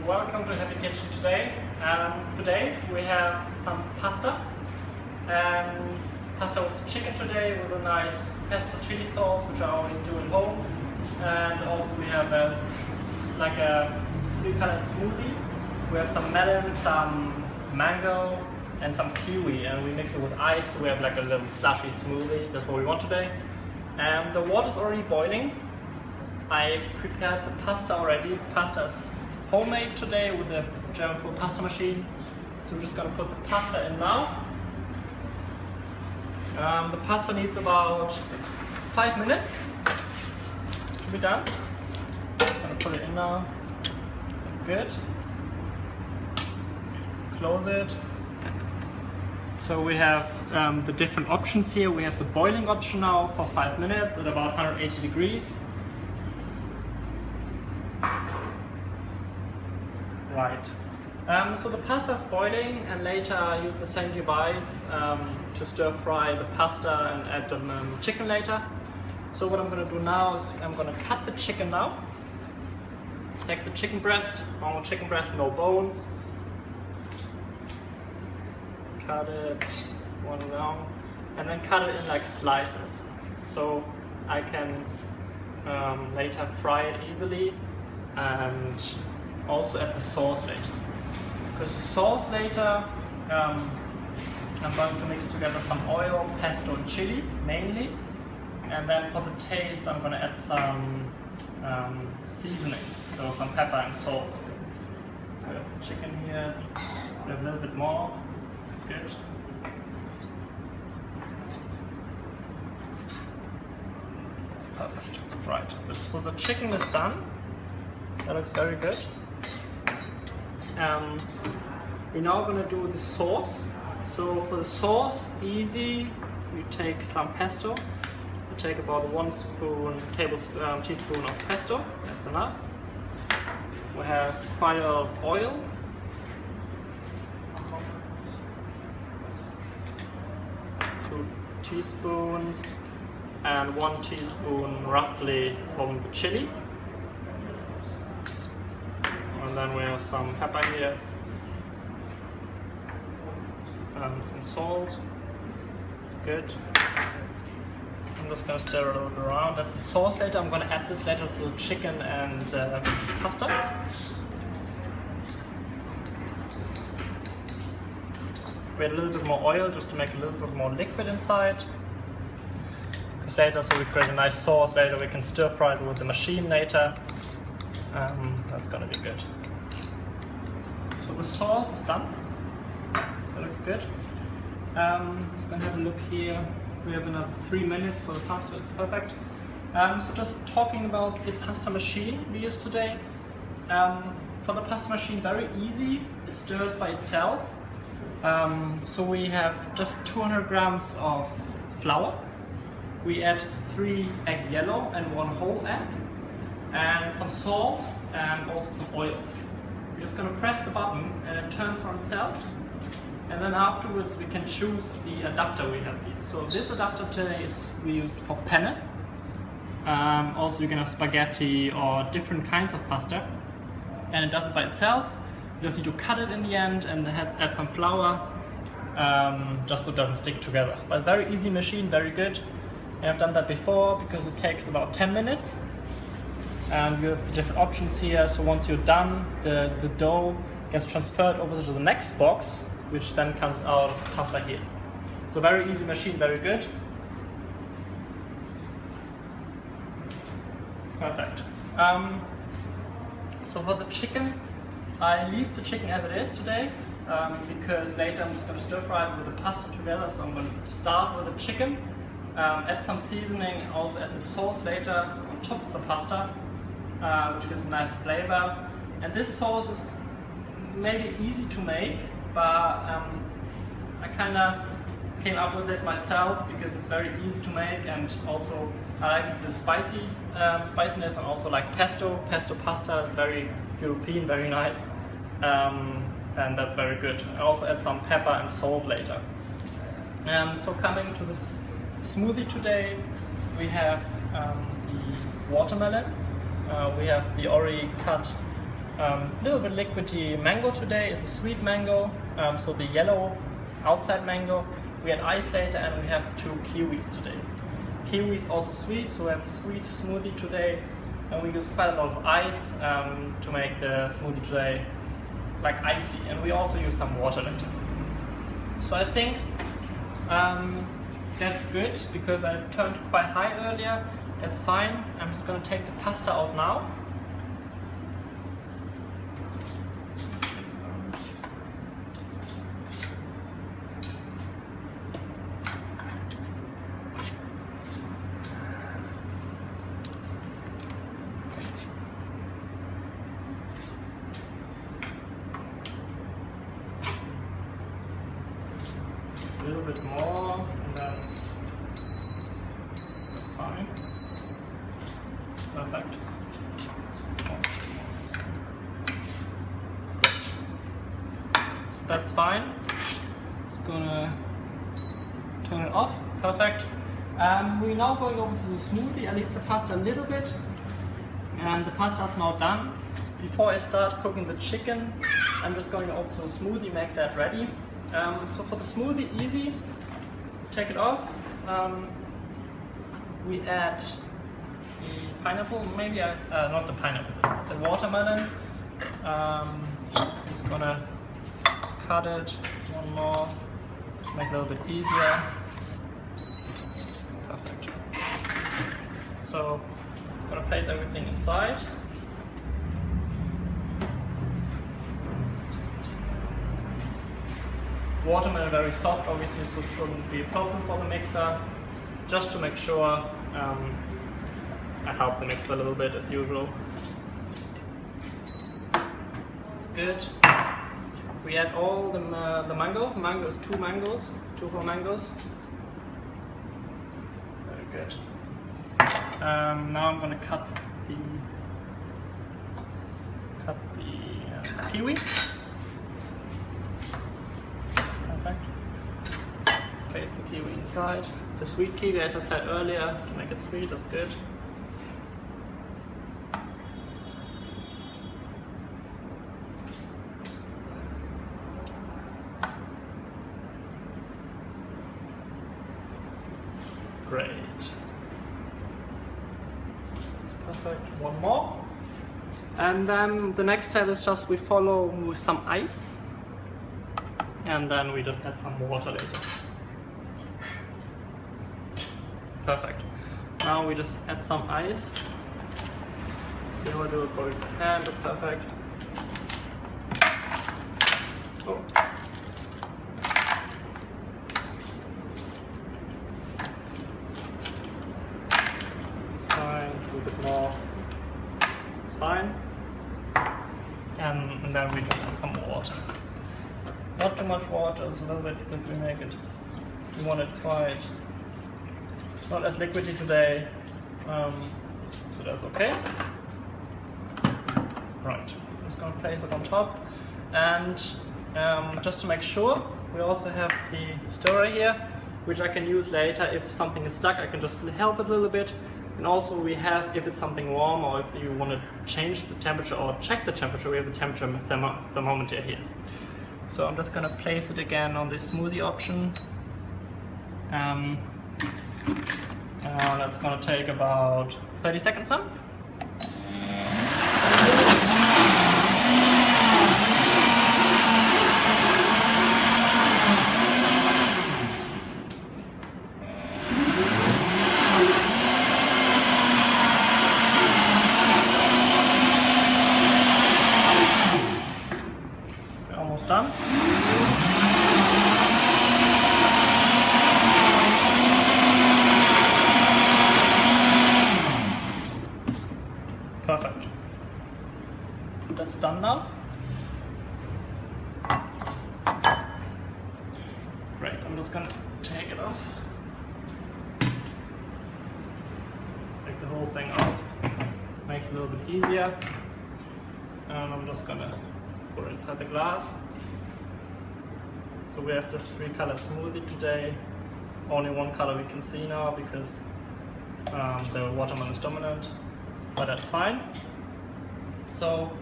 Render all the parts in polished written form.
Welcome to Happy Kitchen today. Today we have some pasta, and pasta with chicken today with a nice pesto chili sauce, which I always do at home. And also we have a three-colored smoothie. We have some melon, some mango, and some kiwi, and we mix it with ice. So we have like a little slushy smoothie. That's what we want today. And the water's already boiling. I prepared the pasta already. The pasta is homemade today with the German pasta machine. So we're just gonna put the pasta in now. The pasta needs about 5 minutes to be done. I'm gonna put it in now. That's good. Close it. So we have the different options here. We have the boiling option now for 5 minutes at about 180 degrees. Right. So the pasta is boiling, and later I use the same device to stir fry the pasta and add the chicken later. So what I'm going to do now is I'm going to cut the chicken now. Take the chicken breast, normal chicken breast, no bones. Cut it one round, and then cut it in like slices, so I can later fry it easily, and also add the sauce later. Because the sauce later, I'm going to mix together some oil, pesto, and chili mainly, and then for the taste, I'm going to add some seasoning, so some pepper and salt. So we have the chicken here. We have a little bit more. Good. Perfect. Right. So the chicken is done. That looks very good. We're now going to do the sauce. So for the sauce, easy. We take some pesto. We take about 1 teaspoon of pesto. That's enough. We have quite a lot of oil. 2 teaspoons and 1 teaspoon roughly from the chili, and then we have some pepper here and some salt. It's good. I'm just going to stir it a little bit around. That's the sauce later. I'm going to add this later to the chicken and pasta. We add a little bit more oil just to make a little bit more liquid inside. Because later, so we create a nice sauce. Later we can stir fry it with the machine later. That's gonna be good. So the sauce is done. That looks good. Just gonna have a look here. We have another 3 minutes for the pasta. It's perfect. So just talking about the pasta machine we use today. For the pasta machine, very easy. It stirs by itself. So we have just 200 grams of flour. We add 3 egg yellow and 1 whole egg, and some salt and also some oil. We're just going to press the button and it turns for itself, and then afterwards we can choose the adapter we have here. So this adapter today is we used for penne. Also you can have spaghetti or different kinds of pasta, and it does it by itself. You just need to cut it in the end and add some flour, just so it doesn't stick together. But it's a very easy machine, very good. And I've done that before because it takes about 10 minutes. And you have the different options here. So once you're done, the dough gets transferred over to the next box, which then comes out of the pasta here. So very easy machine, very good. Perfect. So for the chicken, I leave the chicken as it is today, because later I'm just going to stir fry it with the pasta together. So I'm going to start with the chicken, add some seasoning, and also add the sauce later on top of the pasta, which gives a nice flavor. And this sauce is maybe easy to make, but I kind of came up with it myself because it's very easy to make, and also I like the spiciness, and also like pesto pasta is very European, very nice. And that's very good. I also add some pepper and salt later. So coming to this smoothie today, we have the watermelon, we have the already cut Little bit liquidy mango today. Is a sweet mango, so the yellow outside mango. We had ice later, and we have 2 kiwis today. Kiwi is also sweet, so we have a sweet smoothie today, and we use quite a lot of ice to make the smoothie today like icy, and we also use some water later. So I think that's good because I turned quite high earlier. That's fine. I'm just going to take the pasta out now. A little bit more, and then that's fine. Perfect. So that's fine. Just gonna turn it off. Perfect. We're now going over to the smoothie. I leave the pasta a little bit, and the pasta is now done. Before I start cooking the chicken, I'm just going over to the smoothie, make that ready. So for the smoothie, easy, take it off. We add the pineapple, maybe not the pineapple, the watermelon. Just gonna cut it one more, make it a little bit easier. Perfect. So just gonna place everything inside. Watermelon very soft, obviously, so shouldn't be a problem for the mixer. Just to make sure, I help the mixer a little bit as usual. It's good. We add all the mango. The mango is 2 mangoes, 2 whole mangoes. Very good. Now I'm going to cut the kiwi. Place the kiwi inside. The sweet kiwi, as I said earlier, to make it sweet, is good. Great. That's perfect. One more. And then the next step is just we follow with some ice. And then we just add some water later. Perfect. Now we just add some ice. So we'll do it for the hand, that's perfect. Oh. It's fine, a little bit more. It's fine. And then we just add some water. Not too much water, just a little bit because we want it quite not as liquidy today, so that's okay. Right, I'm just going to place it on top, and just to make sure, we also have the stirrer here, which I can use later. If something is stuck, I can just help it a little bit. And also we have, if it's something warm or if you want to change the temperature or check the temperature, we have the temperature thermometer here. So I'm just going to place it again on the smoothie option. That's going to take about 30 seconds now. We're almost done. Perfect. That's done now. Great, I'm just gonna take it off. Take the whole thing off. Makes it a little bit easier. And I'm just gonna pour it inside the glass. So we have the 3-color smoothie today. Only one color we can see now because the watermelon is dominant. But that's fine. So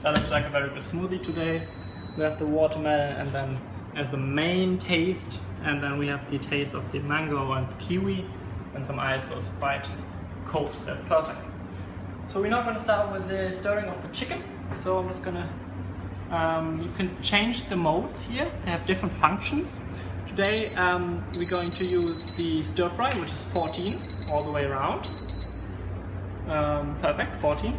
that looks like a very good smoothie today. We have the watermelon and then as the main taste, and then we have the taste of the mango and the kiwi and some ice, so it's quite cold. That's perfect. So we're now going to start with the stirring of the chicken. So I'm just going to, you can change the modes here. They have different functions. Today we're going to use the stir fry, which is 14 all the way around. Perfect, 14.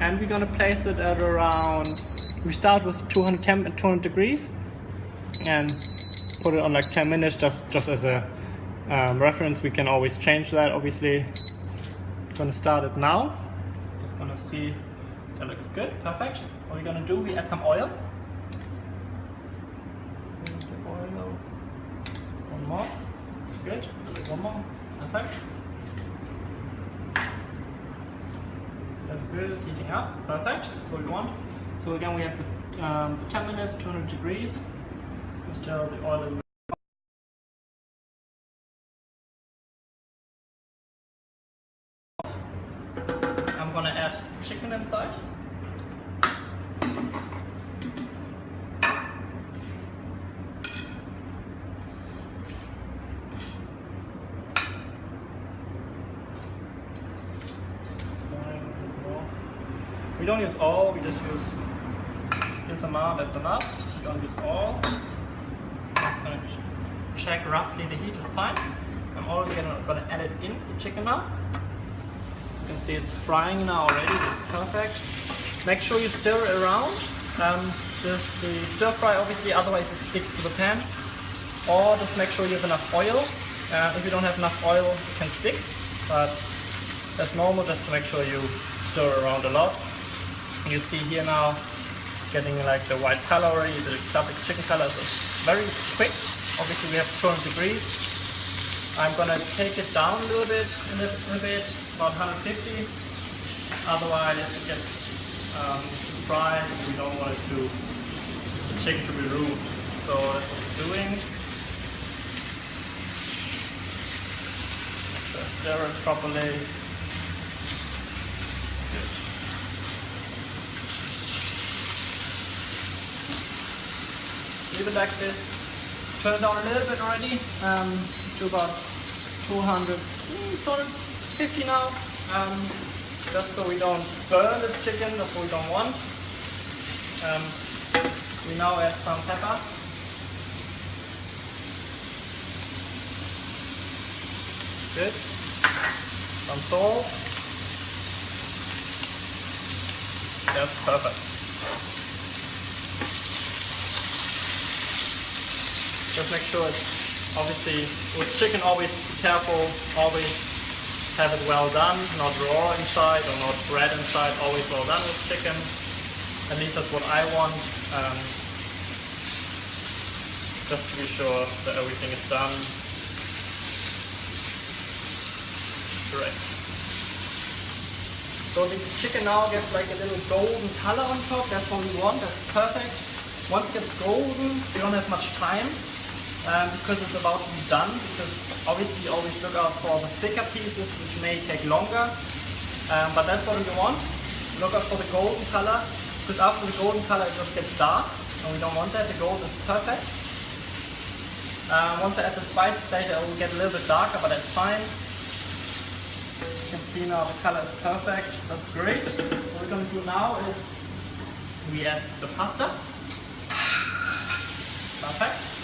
And we're going to place it at around, we start with 200 degrees and put it on like 10 minutes just as a reference. We can always change that, obviously. I'm going to start it now. Just going to see, that looks good, perfect. What we're going to do, we add some oil. One more, good, one more, perfect. That's good, it's heating up, perfect, that's what we want. So again, we have the 10 minutes, 200 degrees. Stir the oil a little bit. I'm gonna add chicken inside. We don't use all, we just use this amount, that's enough. We don't use all. I'm just going to check roughly the heat is fine. I'm already going to add it in the chicken now. You can see it's frying now already, that's perfect. Make sure you stir it around. The stir fry obviously, otherwise it sticks to the pan. Or just make sure you have enough oil. If you don't have enough oil, it can stick. But that's normal, just to make sure you stir around a lot. You see here now, getting like the white color already, the classic chicken color. So it's very quick. Obviously we have 200 degrees. I'm gonna take it down a little bit, about 150. Otherwise it gets too fried. We don't want the chicken to be rude. So that's what we're doing. Just stir it properly. Good. Leave it like this. Turn it down a little bit already to about 250 now. Just so we don't burn the chicken, that's what we don't want. We now add some pepper. Good. Some salt. That's perfect. Just make sure it's, obviously, with chicken always be careful, always have it well done, not raw inside or not red inside, always well done with chicken. At least that's what I want, just to be sure that everything is done correct. So the chicken now gets like a little golden color on top, that's what we want, that's perfect. Once it gets golden, we don't have much time. Because it's about to be done, because obviously you always look out for the thicker pieces which may take longer, but that's what we want. Look out for the golden color, because after the golden color it just gets dark, and we don't want that. The gold is perfect. Once I add the spices later it will get a little bit darker, but that's fine. You can see now the color is perfect, that's great. What we're going to do now is we add the pasta. Perfect.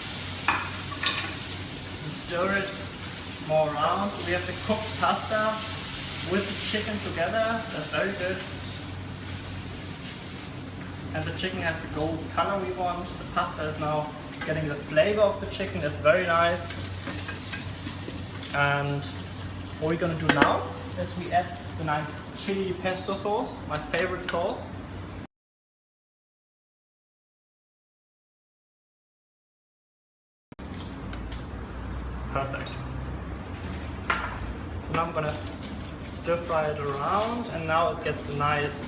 Stir it more around. So we have the cooked pasta with the chicken together. That's very good. And the chicken has the golden color we want. The pasta is now getting the flavor of the chicken. That's very nice. And what we're going to do now is we add the nice chili pesto sauce, my favorite sauce. Perfect. So now I'm gonna stir fry it around, and now it gets the nice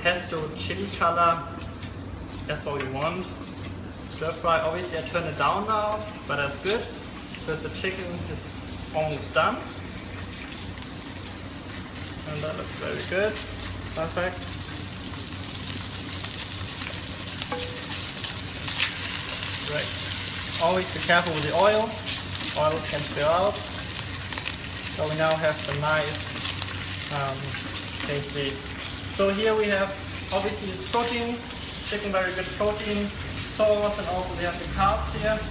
pesto chili color. That's what we want. Stir fry, obviously I turn it down now, but that's good because the chicken is almost done. And that looks very good. Perfect. Great. Always be careful with the oil. Oil can spill out. So we now have the nice tasty. So here we have obviously the proteins, chicken, very good protein, sauce, and also we have the carbs here.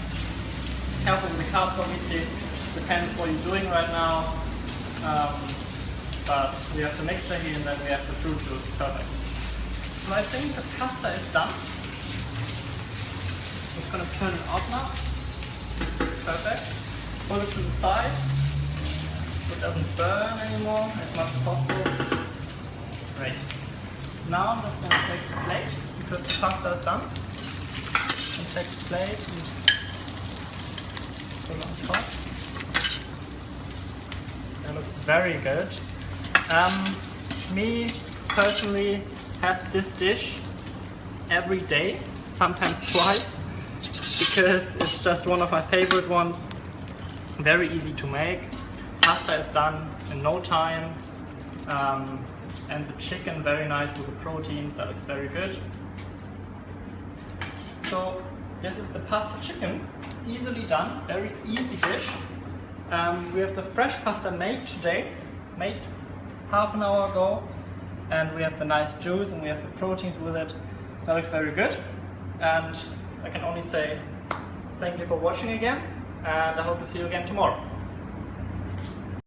Careful with the carbs, obviously depends what you're doing right now. But we have the mixture here and then we have the fruit juice. Perfect. So I think the pasta is done. I'm just going to turn it off now. Perfect. Pull it to the side so it doesn't burn anymore as much as possible. Great. Now I'm just going to take the plate because the pasta is done. And take the plate and put it on top. That looks very good. Me personally have this dish every day, sometimes twice, because it's just one of my favorite ones. Very easy to make. Pasta is done in no time, and the chicken very nice with the proteins. That looks very good. So this is the pasta chicken, easily done, very easy dish. We have the fresh pasta made today, made half an hour ago, and we have the nice juice and we have the proteins with it. That looks very good, and I can only say thank you for watching again, and I hope to see you again tomorrow.